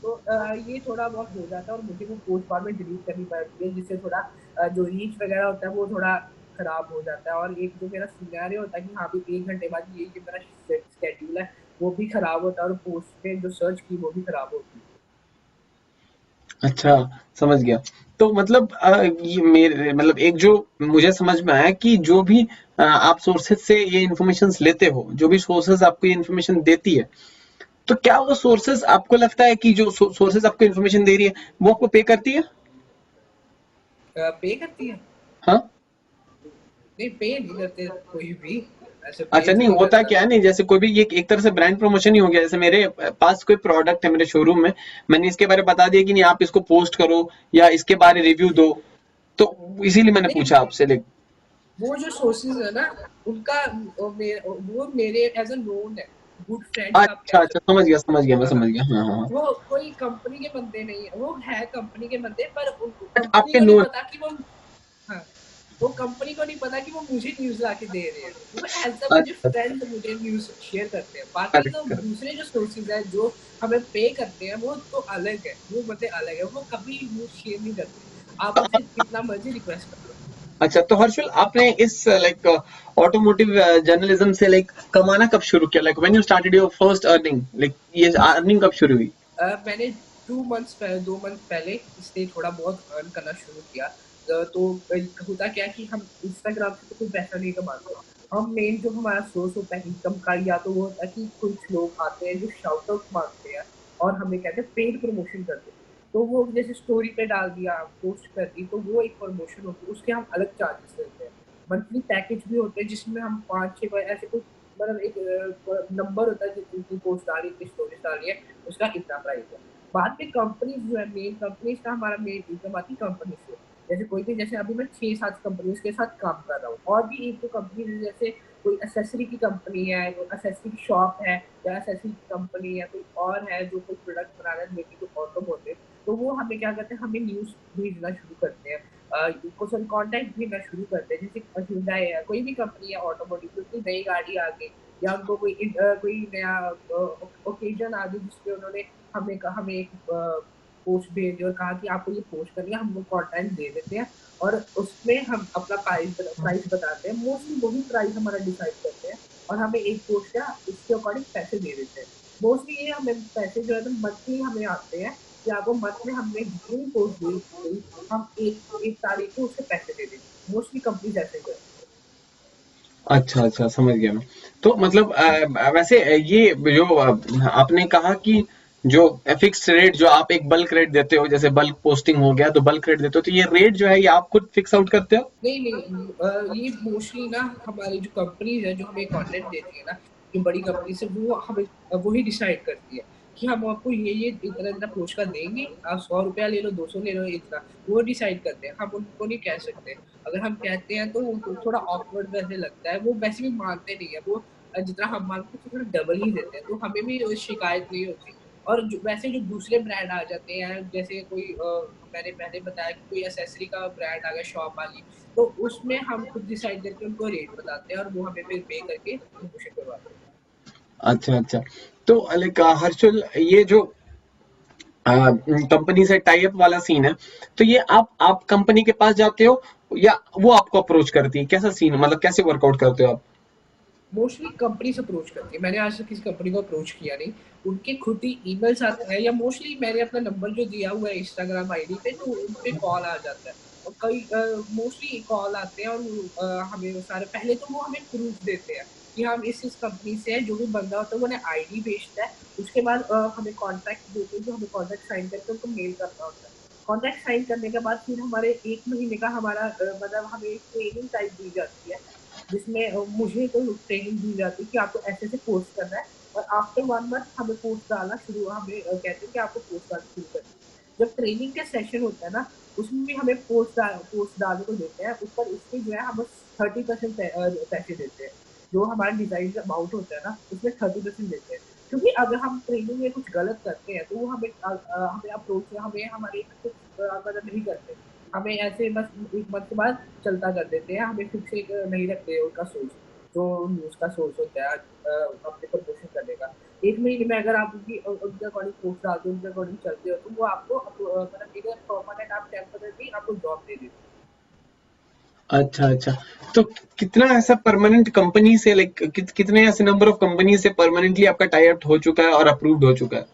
तो ये थोड़ा बहुत हो जाता है और मुझे वो पोस्ट बाद में डिलीट करनी पड़ती है, जिससे थोड़ा जो रीच वगैरह होता है वो थोड़ा खराब हो जाता है। और एक जो मेरा सिनेरियो होता है कि हाँ भी 1 घंटे बाद ये जो मेरा स्केड्यूल है वो भी खराब होता है, और पोस्ट पे जो सर्च की वो भी खराब होती है। अच्छा, समझ गया। तो मतलब ये मेरे मतलब एक जो मुझे समझ में आया कि जो भी आप सोर्सेज से ये इन्फॉर्मेशंस लेते हो, जो भी सोर्सेज आपको ये इन्फॉर्मेशन देती है, तो क्या वो सोर्सेज आपको लगता है कि जो सोर्सेज आपको इन्फॉर्मेशन दे रही है वो आपको पे करती है? पे करती है। हाँ। नहीं पे नहीं करते कोई भी, ऐसे पे अच्छा, तो नहीं नहीं होता करता। क्या है, नहीं जैसे कोई भी ये एक तरह से ब्रांड प्रमोशन ही हो गया। जैसे मेरे पास कोई प्रोडक्ट है मेरे शोरूम में, मैंने इसके बारे में बता दिया कि नहीं आप इसको पोस्ट करो या इसके बारे रिव्यू दो, तो इसीलिए मैंने नहीं, पूछा आपसे। लाइक वो जो सोर्सेज है ना, उनका वो मेरे एज अ नोन है, गुड फ्रेंड्स आप अच्छा कह अच्छा, सकते हो। समझ गया, मैं हाँ, समझ गया, हाँ हाँ हाँ। वो कोई कंपनी के बंदे नहीं है, वो है कंपनी के बंदे, पर उनको अच्छा, कंपनी आपके को नहीं नोन। पता कि वो, हाँ, वो कंपनी को नहीं पता कि वो मुझे न्यूज़ लाके दे रहे हैं। वो एज़ अ मुझे अच्छा अच्छा, फ्रेंड मुझे न्यूज़ शेयर करते हैं। बाकी करेक्ट जो करेक्ट। दूसरे जो सोर्सेज़ हैं, जो हमें पे करते हैं, वो तो अलग है, वो बंदे अलग है, वो कभी न्यूज़ शेयर नहीं करते। आप तो उनसे कितना मर्ज़ी रिक्वेस्ट कर लो। अच्छा, तो हर्षल आपने इस लाइक ऑटोमोटिव जर्नलिज्म से लाइक कमाना कब शुरू किया? Like when you started your first earning, like ये अर्निंग कब शुरू हुई? मैंने 2 मंथ पहले इससे थोड़ा बहुत अर्न करना शुरू किया। तो होता क्या है कि हम इंस्टाग्राम से तो कोई पैसा नहीं कमाते। हम मेन जो हमारा सोर्स होता है इनकम का, या तो वो होता है कि कुछ लोग आते हैं जो शाउट आउट माँगते हैं और हमें कहते हैं पेड प्रमोशन कर दो। तो वो जैसे स्टोरी पे डाल दिया, पोस्ट कर दी, तो वो एक प्रमोशन होती है, उसके हम अलग चार्जेस लेते हैं। मंथली पैकेज भी होते हैं जिसमें हम 5-6 बार ऐसे कुछ, मतलब एक नंबर होता है जितनी पोस्ट डाली, इतनी स्टोरीज डाली है, उसका इतना प्राइस है। बाद में कंपनीज़ जो है, मेन कंपनीज़ का हमारा मेन इनकम आती है कंपनी से। जैसे कोई भी, जैसे अभी मैं 6-7 कंपनीज़ के साथ काम कर रहा हूँ, और भी 1-2 कंपनीज़ है, जैसे कोई एक्सेसरी की कंपनी है, कोई एक्सेसरी की शॉप है, या एक्सेसरी की कंपनी है, कोई और है जो कोई प्रोडक्ट बना रहा है रिलेटेड टू ऑटोमोटिव, तो वो हमें क्या करते हैं, हमें न्यूज़ भेजना शुरू करते हैं। कुछ हम कॉन्टैक्ट भेजना शुरू करते हैं, जैसे hyundai है, कोई भी कंपनी है ऑटोमोटिव की, उनकी नई गाड़ी आ गई, या उनको कोई नया ओकेजन आ गई जिसपे उन्होंने हमें एक पोस्ट भेजी और कहा कि आपको ये पोस्ट करनी है, हम वो कंटेंट दे देते हैं, और उसमें हम अपना प्राइस बताते हैं। मोस्टली वही प्राइस हमारा डिसाइड करते हैं, और हमें एक पोस्ट का उसके अकॉर्डिंग पैसे दे देते हैं। मोस्टली ये हमें पैसे जो है ना मंथली हमें आते हैं, कि आपको मंथ में हमने जितनी भी पोस्ट दी, हम एक एक तारीख को उसके पैसे दे देंगे। मोस्टली कंपनीज ऐसे ही करती अच्छा अच्छा, समझ गया मैं। तो मतलब वैसे ये जो आपने कहा कि जो फिक्स रेट जो आप एक बल्क रेट देते हो, जैसे बल्क पोस्टिंग हो गया तो बल्क रेट देते हो, तो ये रेट जो है ये आप खुद फिक्स आउट करते हो? नहीं, नहीं, ये मोस्टली ना हमारी जो कंपनीज़ है, जो हमें कंटेंट देती है ना, जो बड़ी कंपनीज़ है, वो हमें वही डिसाइड करती है कि हम आपको ये इतना-इतना पोस्ट का देंगे, आप ₹100 ले लो, 200 ले लो, इतना। वो डिसाइड करते हैं, हम उनको नहीं कह सकते। अगर हम कहते हैं तो उनको थोड़ा ऑकवर्ड वैसे लगता है, वो वैसे भी मानते नहीं है, वो जितना हम माँगते हैं उससे थोड़ा डबल ही देते हैं, तो हमें भी शिकायत नहीं होती। और जो वैसे जो दूसरे ब्रांड आ जाते हैं, जैसे कोई मैंने पहले बताया कि कोई एक्सेसरी का ब्रांड आ गया, शॉप आ गई, तो उसमें हम खुद डिसाइड करके उनको रेट बताते हैं, और वो हमें फिर पे करके प्रमोशन करवाते हैं। अच्छा अच्छा। तो लाइक हर्षल, ये जो कंपनी से टाई अप वाला सीन है, तो ये आप कंपनी के पास जाते हो या वो आपको अप्रोच करती है? कैसा सीन है, मतलब कैसे वर्कआउट करते हो आप? मोस्टली कंपनीज़ अप्रोच करती है। मैंने आज तक किसी कंपनी को अप्रोच किया नहीं। उनके खुद ही ईमेल्स आते हैं, या मोस्टली मैंने अपना नंबर जो दिया हुआ है इंस्टाग्राम आईडी पे, तो उन पे कॉल आ जाता है। और कई मोस्टली कॉल आते हैं, और वो हमें वो सारे, पहले तो वो हमें प्रूफ़ देते हैं कि हम इस कंपनी से हैं। जो भी बंदा होता है वो उन्हें आईडी भेजता है। उसके बाद हमें कॉन्ट्रैक्ट देते हैं, जो हमें कॉन्ट्रैक्ट साइन करके उनको मेल करना होता है। कॉन्ट्रैक्ट साइन करने के बाद फिर हमारे 1 महीने का हमारा मतलब हमें एक ट्रेनिंग टाइप दी जाती है, जिसमें मुझे तो ट्रेनिंग दी जाती है कि आपको ऐसे-ऐसे पोस्ट करना है, और आफ्टर 1 मंथ हमें पोस्ट डालना शुरू, हमें कहते हैं कि आपको पोस्ट डालना शुरू करनी है। जब ट्रेनिंग का सेशन होता है ना, उसमें भी हमें पोस्ट डालने को देते हैं, ऊपर उसके जो है हम 30% पैसे देते हैं। जो हमारा डिज़ाइन का अमाउंट होता है ना, उसमें 30% देते हैं। क्योंकि अगर हम ट्रेनिंग में कुछ गलत करते हैं, तो वो हमें अप्रोच हमें हमारे कुछ मदद नहीं करते। हमें ऐसे बस 1 मंथ के बाद चलता कर देते हैं, हमें फिक्स एक नहीं रखते उनका सोर्स, जो न्यूज़ का सोर्स होता है अपने प्रमोशन करने का। 1 महीने में अगर आप उनके अकॉर्डिंग पोस्ट डालते हो, उनके अकॉर्डिंग चलते हो, तो वो आपको मतलब इधर परमानेंट, आप टेम्परेरी आपको जॉब दे देते हैं। अच्छा अच्छा। तो कितना ऐसा परमानेंट कंपनी से लाइक कितने ऐसे नंबर ऑफ कंपनी से परमानेंटली आपका टाई अप हो चुका है और अप्रूव्ड हो चुका है?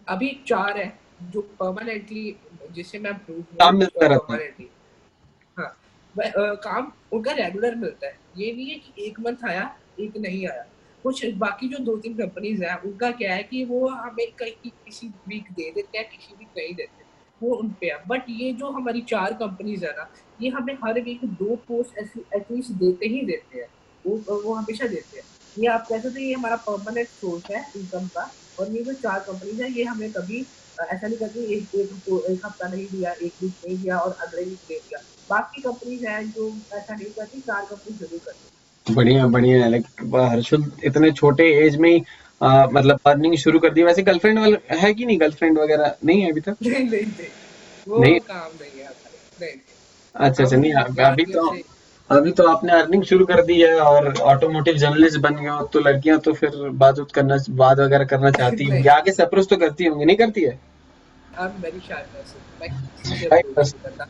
अभी 4 है, जो परमानेंटली, जिससे मैं अप्रूव हूँ काम मिलता रहता है? परमानेंटली। हाँ, काम उनका रेगुलर मिलता है। ये नहीं है कि 1 मंथ आया, 1 नहीं आया। कुछ बाकी जो 2-3 कंपनीज़ हैं, उनका क्या है कि वो हमें कहीं किसी वीक दे देते हैं, किसी वीक नहीं देते। वो उन पे है। बट ये जो हमारी 4 कंपनीज़ है ना, ये हमें हर वीक 2 पोस्ट ऐसी एटलीस्ट देते ही देते हैं। वो हमेशा देते हैं। ये आप कह सकते हैं ये हमारा परमानेंट सोर्स है इनकम का। और ये जो 4 कंपनीज़ हैं ये हमें कभी ऐसा नहीं करती एक एक तो 1 हफ्ता नहीं दिया, 1 वीक नहीं दिया और अगले वीक दे दिया। बाकी कंपनीज़ हैं जो ऐसा नहीं करती, 4 कंपनी ज़रूर करती हैं। बढ़िया बढ़िया, लाइक हर्षुल इतने छोटे एज में ही मतलब अर्निंग शुरू कर दी। वैसे गर्लफ्रेंड वाला है कि नहीं, गर्लफ्रेंड वगैरह नहीं है अभी तक? नहीं, नहीं, नहीं, नहीं। वो काम नहीं है हमारे। नहीं, नहीं। अच्छा अच्छा, हम नहीं लड़कियों से अभी तो आपने अर्निंग शुरू कर दी है और ऑटोमोटिव जर्नलिस्ट बन गए हो, तो लड़कियां तो फिर बात वगैरह करना चाहती नहीं, होंगी, आगे से अप्रोच तो करती होंगी, नहीं करती है? I am very shy person, मैं किसी से भाई अप्रोच बस। नहीं करता।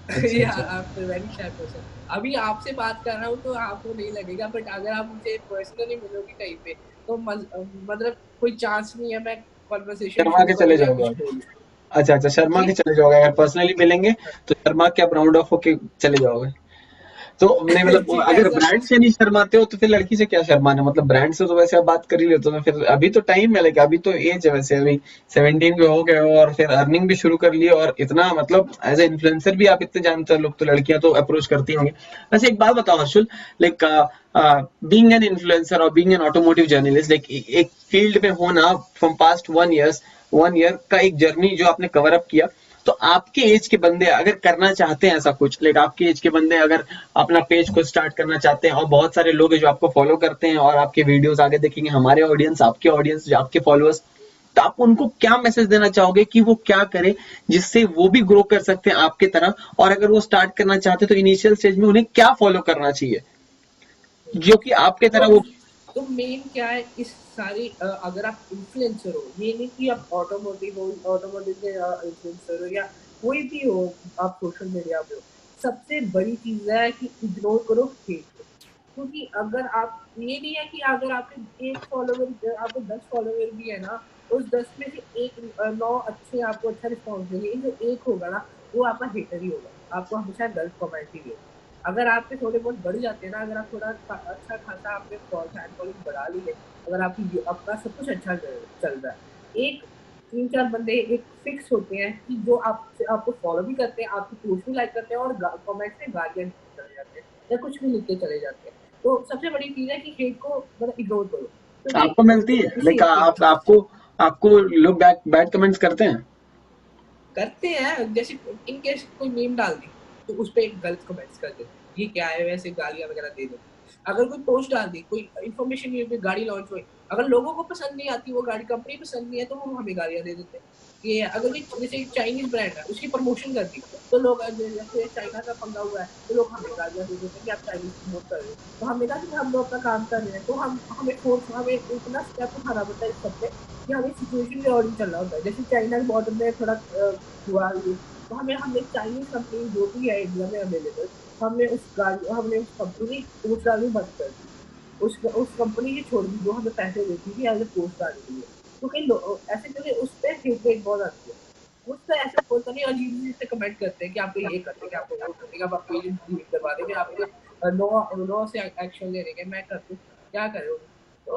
अच्छा या अच्छा। आप वेरी शाय पर्सन। अभी आपसे बात कर रहा हूँ तो आपको नहीं लगेगा, बट अगर आप मुझे पर्सनली मिलोगे कहीं पे तो मतलब कोई चांस नहीं है मैं कन्वर्सेशन शर्मा शुरू के करूँ चले या जाओगे कुछ आप? बोलूँ। अच्छा अच्छा, शर्मा जी? के चले जाओगे, अगर पर्सनली मिलेंगे तो शर्मा के, आप राउंड ऑफ होके चले जाओगे? तो नहीं मतलब जी, अगर ऐसा ब्रांड से नहीं शर्माते हो तो फिर लड़की से क्या शर्माना, मतलब ब्रांड से तो वैसे आप बात कर ही लेते हो ना, फिर अभी तो टाइम है, लेकिन अभी तो एज है, वैसे अभी 17 के हो गए हो और फिर अर्निंग भी शुरू कर ली, और इतना मतलब एज ए इन्फ्लुएंसर भी आप इतने जानते हो लोग, तो लड़कियां तो अप्रोच करती होंगी। वैसे एक बात बताओ Harshul, like being an influencer और being an automotive journalist, like एक फील्ड में होना फ्रॉम पास्ट 1 ईयर का एक जर्नी जो आपने कवर अप किया, तो आपके एज के बंदे अगर करना चाहते हैं ऐसा कुछ, लाइक आपके एज के बंदे अगर अपना पेज खुद स्टार्ट करना चाहते हैं, और बहुत सारे लोग हैं जो आपको फॉलो करते हैं और आपके वीडियोस आगे देखेंगे, हमारे ऑडियंस आपके फॉलोअर्स, तो आप उनको क्या मैसेज देना चाहोगे कि वो क्या करें जिससे वो भी ग्रो कर सकते हैं आपके तरह, और अगर वो स्टार्ट करना चाहते हैं तो इनिशियल स्टेज में उन्हें क्या फॉलो करना चाहिए जो कि आपके तरह तो वो। तो मेन क्या है इस सारी अगर आप इन्फ्लुएंसर हो, ये नहीं कि आप ऑटोमोटिव के इन्फ्लुएंसर हो या कोई भी हो, आप सोशल मीडिया पे हो, सबसे बड़ी चीज है कि इग्नोर करो हेट को। क्योंकि अगर आप ये नहीं है कि अगर आपके 1 फॉलोवर आपके 10 फॉलोवर भी है ना, उस 10 में से 9 अच्छे आपको अच्छा रिस्पॉन्स देंगे, जो 1 होगा ना, वो आपका हेटर ही होगा, आपको हमेशा गलत कमेंट ही देगा। अगर आपके थोड़े बहुत बढ़ जाते हैं ना, अगर आप थोड़ा अच्छा खासा आपने फैन फॉलोइंग बढ़ा ली है, अगर आपकी आपका सब कुछ अच्छा चल रहा है, एक 3-4 बंदे एक फिक्स होते हैं कि जो आपको फॉलो भी करते हैं, आपकी पोस्ट भी लाइक करते हैं और कमेंट्स में गालियां चले जाते हैं या कुछ भी लिख के चले जाते हैं। तो सबसे बड़ी चीज है कि हेट को मतलब इग्नोर करो, क्योंकि आपको मिलती है, किसी लाइक आप आपको आपको लोग बैड कमेंट्स करते हैं? करते हैं। जैसे इन केस कोई मीम डाल दी तो उस पे एक गलत कमेंट्स कर देते हैं, ये क्या है, वैसे गालियां वगैरह दे देते हैं। अगर कोई पोस्ट डाल दी, कोई इन्फॉर्मेशन नहीं हुई, गाड़ी लॉन्च हुई, अगर लोगों को पसंद नहीं आती वो गाड़ी, कंपनी पसंद नहीं है, तो वो हमें गालियां दे देते हैं। ये अगर कोई जैसे चाइनीज ब्रांड है उसकी प्रमोशन कर दी, तो लोग जैसे चाइना का पंगा हुआ है तो लोग हमें गालियां दे देते हैं कि आप चाइनीज प्रमोट कर रहे हो। तो हमने कहा कि हम लोग अपना काम कर रहे हैं, तो हमें इतना स्टेप उठाना पड़ता है इस सब पे कि हमें सिचुएशन के अकॉर्डिंग चलना होता है। जैसे चाइना के बॉर्डर में थोड़ा हुआ ये, तो हमें चाइनीज़ कंपनी जो भी है इंडिया में अवेलेबल, हमने उस कंपनी की पोस्ट डालनी बंद कर दी। उस कंपनी की छोड़ दी जो हमें पैसे देती थी एज़ अ पोस्ट डालने के लिए। तो ऐसे करके उस पे हेट वेट बहुत आती है। उस पे ऐसे पता नहीं अजीब-अजीब से कमेंट करते हैं कि आपको ये कर देंगे, आपको वो कर देंगे, अब आपको ये डिलीट करवा देंगे, आपके लॉ से एक्शन ले लेंगे, मैं कर दूँ, क्या करोगे? तो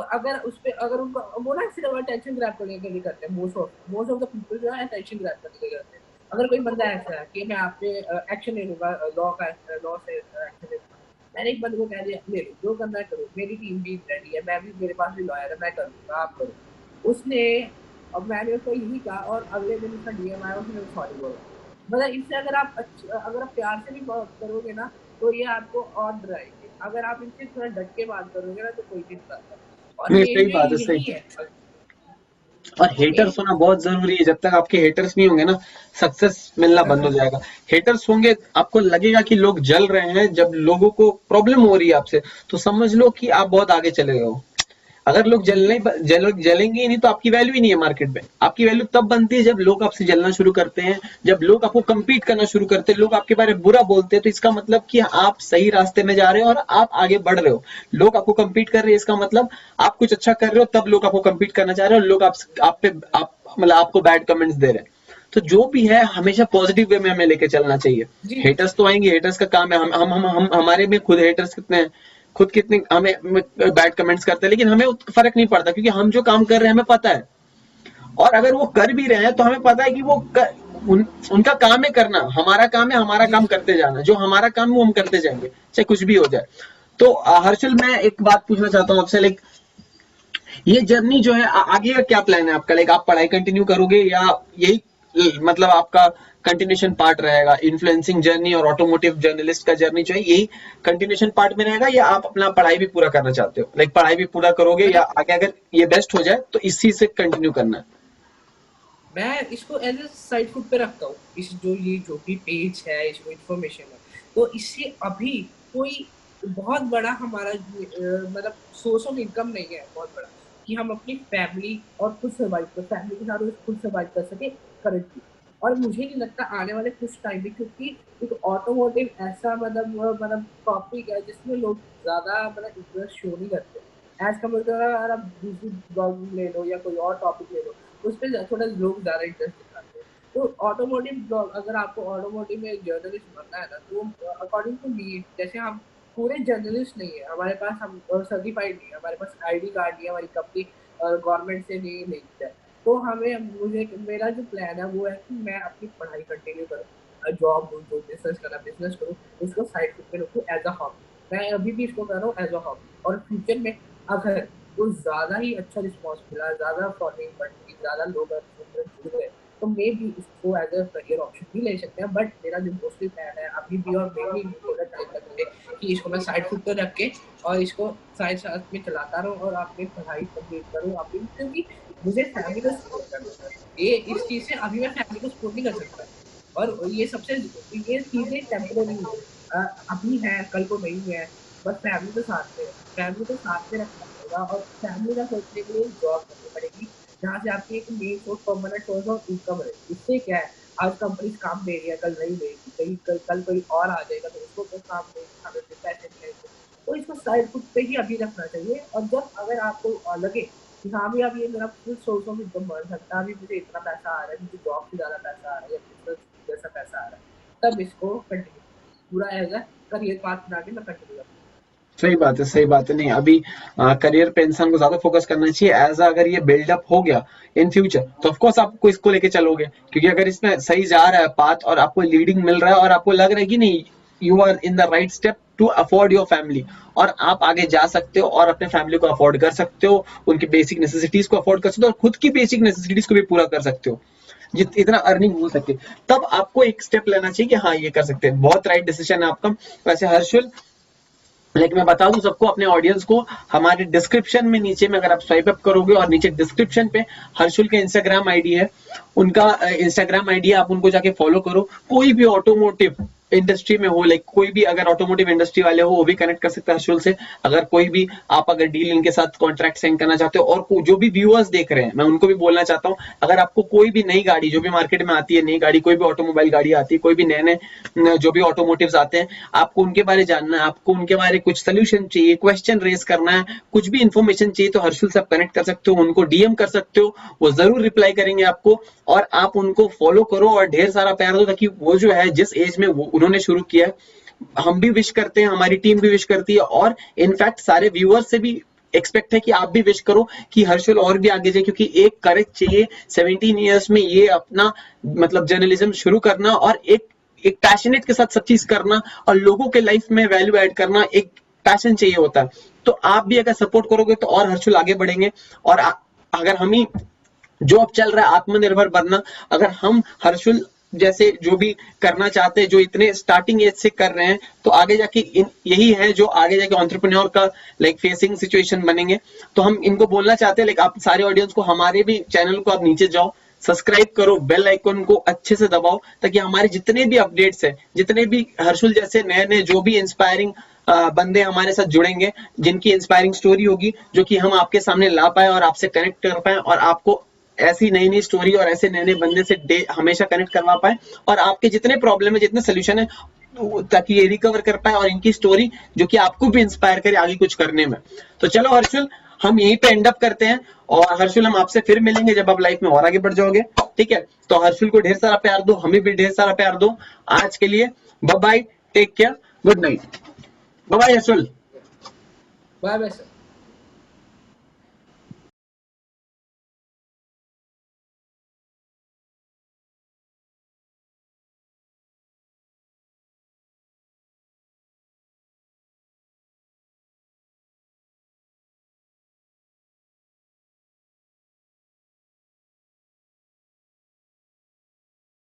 अगर उनका वो ना सिर्फ अटेंशन ग्रैब करने के लिए करते हैं, मोस्ट ऑफ द पीपल जो है अटेंशन ग्रैब करने के लिए करते हैं। अगर कोई बंदा ऐसा है कि मैं आप पे एक्शन ले लूँगा, लॉ से एक्शन ले लूँगा। मैंने एक बंदे को कह दिया, ले लो, जो करना है करो, मेरी टीम भी रेडी है, मैं भी मेरे पास भी लॉयर है, मैं कर दूँगा, आप करो। उसने अब मैंने उसको यही कहा और अगले दिन उसका डीएम आया, उसने सॉरी बोला। मतलब इससे अगर आप प्यार से भी बात करोगे ना, तो ये आपको और डराएँगे। अगर आप इनसे थोड़ा डट के बात करोगे ना, तो कोई नहीं डराता। और नहीं, मेन सही जो बात है, यही सही। है और मेन हेटर्स होना बहुत जरूरी है, जब तक आपके हेटर्स नहीं होंगे ना, सक्सेस मिलना बंद हो जाएगा। हेटर्स होंगे, आपको लगेगा कि लोग जल रहे हैं, जब लोगों को प्रॉब्लम हो रही है आपसे, तो समझ लो कि आप बहुत आगे चले गए हो। अगर लोग जलेंगे ही नहीं तो आपकी वैल्यू ही नहीं है मार्केट में। आपकी वैल्यू तब बनती है जब लोग आपसे जलना शुरू करते हैं, जब लोग आपको compete करना शुरू करते हैं, लोग आपके बारे में बुरा बोलते हैं, तो इसका मतलब कि आप सही रास्ते में जा रहे हो और आप आगे बढ़ रहे हो। लोग आपको compete कर रहे हैं, इसका मतलब आप कुछ अच्छा कर रहे हो, तब लोग आपको compete करना चाह रहे हो, और लोग आप मतलब आपको बैड कमेंट्स दे रहे हैं। तो जो भी है हमेशा पॉजिटिव वे में हमें लेके चलना चाहिए। जी, हेटर्स तो आएंगे, हेटर्स का काम है, हम हमारे में खुद हेटर्स कितने हैं, खुद कितने हमें बैड कमेंट्स करते हैं, लेकिन हमें फर्क नहीं पड़ता क्योंकि हम जो काम कर रहे हैं हमें पता है। और अगर वो कर भी रहे हैं तो हमें पता है कि उनका काम है करना, हमारा काम है हमारा जी काम जी करते जाना, जो हमारा काम है वो हम करते जाएंगे चाहे कुछ भी हो जाए। तो हर्षल मैं एक बात पूछना चाहता हूँ आपसे, लाइक ये जर्नी जो है आगे का क्या प्लान है आपका, लाइक आप पढ़ाई कंटिन्यू करोगे या यही मतलब आपका कंटिन्यूएशन पार्ट रहेगा, इन्फ्लुएंसिंग जर्नी और ऑटोमोटिव जर्नलिस्ट का जर्नी जो है यही कंटिन्यूएशन पार्ट में रहेगा, या आप अपना पढ़ाई भी पूरा करना चाहते हो, लाइक पढ़ाई भी पूरा करोगे मैं या आगे अगर ये बेस्ट हो जाए तो इसी से कंटिन्यू करना है? मैं इसको एज ए साइड फुट पे रखता हूँ, इस जो भी पेज है, इस जो इन्फॉर्मेशन है, तो इससे अभी कोई बहुत बड़ा हमारा मतलब सोर्स ऑफ इनकम नहीं है बहुत बड़ा, कि हम अपनी फैमिली और खुद सर्वाइव कर, फैमिली के साथ खुद सर्वाइव कर सके करंटली। और मुझे नहीं लगता आने वाले कुछ टाइम में, क्योंकि एक ऑटोमोटिव ऐसा मतलब टॉपिक है जिसमें लोग ज्यादा मतलब इंटरेस्ट शो नहीं करते एज कम्पेयर टू, अगर आप दूसरी ब्लॉगिंग ले लो या कोई और टॉपिक ले लो, उस पर थोड़ा लोग ज्यादा इंटरेस्ट दिखाते हैं। तो ऑटोमोटिव ब्लॉग, अगर आपको ऑटोमोटिव में जर्नलिस्ट बनना है ना, तो अकॉर्डिंग टू मी, जैसे हम पूरे जर्नलिस्ट नहीं है हमारे पास, हम सर्टिफाइड नहीं है हमारे पास, आईडी कार्ड नहीं है, हमारी कंपनी गवर्नमेंट से नहीं लिंक्ड है, तो हमें मुझे मेरा जो प्लान है वो है कि मैं अपनी पढ़ाई कंटिन्यू करूँ, जॉब करूँ, जो बिजनेस करना बिजनेस करूँ, उसको साइड पे रखूँ एज अ हॉबी। मैं अभी भी इसको कर रहा हूँ एज अ हॉबी, और फ्यूचर में अगर कुछ ज्यादा ही अच्छा रिस्पॉन्स मिला, ज्यादा फॉलोइंग बढ़ी, ज्यादा लोग जुड़ गए, तो मे भी इसको एज अ करियर ऑप्शन भी ले सकते हैं। बट मेरा जो मोस्टली प्लान है अभी भी, और मे भी थोड़ा टाइम लगेगा, कि इसको मैं साइड फुट पर रख के और इसको साइड साथ में चलाता रहूँ और अपनी पढ़ाई कंप्लीट करूँ अपनी, क्योंकि मुझे फैमिली को सपोर्ट करना है। ये इस चीज से अभी मैं फैमिली को सपोर्ट नहीं कर सकता, और ये सबसे, ये चीजें टेम्पररी है, अभी है कल को नहीं है, बस फैमिली तो साथ में है, फैमिली को साथ में रखना पड़ेगा, और फैमिली का सोचने के लिए जॉब करनी पड़ेगी, जहाँ से आपकी एक main source, permanent source of income रहे। इससे क्या है, आज कंपनी काम दे रही है, कल नहीं देगी, कहीं कल कोई और आ जाएगा तो उसको कोई काम देगी, हमें फिर पैसे मिलेंगे। तो इसको साइड फुट पे ही अभी रखना चाहिए, और जब अगर आपको लगे कि हाँ भी अब ये मेरा फुल सोर्स ऑफ इनकम बन सकता है, अभी मुझे इतना पैसा आ रहा है, मुझे जॉब से ज्यादा पैसा आ रहा है या बिजनेस जैसा पैसा आ रहा है, तब इसको कंटिन्यू पूरा एज अ करियर पाथ बना के मैं कंटिन्यू करूँ। सही बात है, सही बात है। नहीं अभी करियर पे इंसान को ज्यादा फोकस करना चाहिए, एज अगर ये बिल्डअप हो गया इन फ्यूचर तो ऑफकोर्स आपको इसको लेके चलोगे, क्योंकि अगर इसमें सही जा रहा है पाथ और आपको लीडिंग मिल रहा है और आपको लग रहा है कि नहीं you are in the right step to afford your family, और आप आगे जा सकते हो और अपने फैमिली को अफोर्ड कर सकते हो, उनकी बेसिक नेसेसिटीज को अफोर्ड कर सकते हो और खुद की बेसिक नेसेसिटीज को भी पूरा कर सकते हो जित इतना अर्निंग हो सके, तब आपको एक स्टेप लेना चाहिए कि हाँ ये कर सकते हैं। बहुत राइट डिसीजन है आपका। वैसे हर्षल, लाइक मैं बता दूं सबको, अपने ऑडियंस को, हमारे डिस्क्रिप्शन में नीचे में अगर आप स्वाइप अप करोगे और नीचे डिस्क्रिप्शन पे हर्षुल का इंस्टाग्राम आईडी है, उनका इंस्टाग्राम आईडी है, आप उनको जाके फॉलो करो। कोई भी ऑटोमोटिव इंडस्ट्री में हो, लाइक कोई भी अगर ऑटोमोटिव इंडस्ट्री वाले हो वो भी कनेक्ट कर सकते हैं हर्षुल से। अगर कोई भी आप अगर डील इनके साथ कॉन्ट्रैक्ट साइन करना चाहते हो, और जो भी व्यूअर्स देख रहे हैं मैं उनको भी बोलना चाहता हूँ, अगर आपको कोई भी नई गाड़ी जो भी मार्केट में आती है, नई गाड़ी कोई भी ऑटोमोबाइल गाड़ी आती है, कोई भी नए नए जो भी ऑटोमोटिव्स आते हैं, आपको उनके बारे जानना है, आपको उनके बारे कुछ सोल्यूशन चाहिए, क्वेश्चन रेज करना है, कुछ भी इन्फॉर्मेशन चाहिए, तो हर्षुल से आप कनेक्ट कर सकते हो, उनको डीएम कर सकते हो, वो जरूर रिप्लाई करेंगे आपको। और आप उनको फॉलो करो और ढेर सारा प्यार दो, ताकि वो जो है जिस एज में वो उन्होंने शुरू किया है, हम भी विश करते हैं, हमारी टीम भी विश करती है, और इनफैक्ट सारे व्यूअर्स से भी एक्सपेक्ट है कि आप भी विश करो कि हर्षल और भी आगे जाए, क्योंकि एक करेज चाहिए 17 ईयर्स में ये अपना मतलब जर्नलिज्म शुरू करना, और एक एक पैशनेट के साथ सब चीज करना और लोगों के लाइफ में वैल्यू ऐड करना, एक पैशन चाहिए होता है। तो आप भी अगर सपोर्ट करोगे तो और हर्षुल आगे बढ़ेंगे। और अगर हम ही जो अब चल रहा है आत्मनिर्भर बनना, अगर हम हर्षुल जैसे जो भी करना चाहते हैं, जो इतने स्टार्टिंग एज से कर रहे हैं, तो आगे जाके यही है जो आगे जाके एंटरप्रेन्योर का लाइक फेसिंग सिचुएशन बनेंगे। तो हम इनको बोलना चाहते हैं, लाइक आप सारे ऑडियंस को, हमारे भी चैनल को आप नीचे जाओ, सब्सक्राइब करो, बेल आइकन को अच्छे से दबाओ, ताकि हमारे जितने भी अपडेट्स है, जितने भी हर्षुल जैसे नए नए जो भी इंस्पायरिंग बंदे हमारे साथ जुड़ेंगे, जिनकी इंस्पायरिंग स्टोरी होगी, जो कि हम आपके सामने ला पाए और आपसे कनेक्ट कर पाए, और आपको ऐसी नई नई स्टोरी और ऐसे नए नए बंदे से हमेशा कनेक्ट करवा पाए, और आपके जितने प्रॉब्लम है, जितने सोल्यूशन है, ताकि ये रिकवर कर पाए, और इनकी स्टोरी जो कि आपको भी इंस्पायर करे आगे कुछ करने में। तो चलो हर्षुल, हम यहीं पे एंड अप करते हैं, और हर्षुल हम आपसे फिर मिलेंगे जब आप लाइफ में और आगे बढ़ जाओगे, ठीक है? तो हर्षुल को ढेर सारा प्यार दो, हमें भी ढेर सारा प्यार दो। आज के लिए bye bye, take care, good night, bye bye Harshul. Bye bye sir.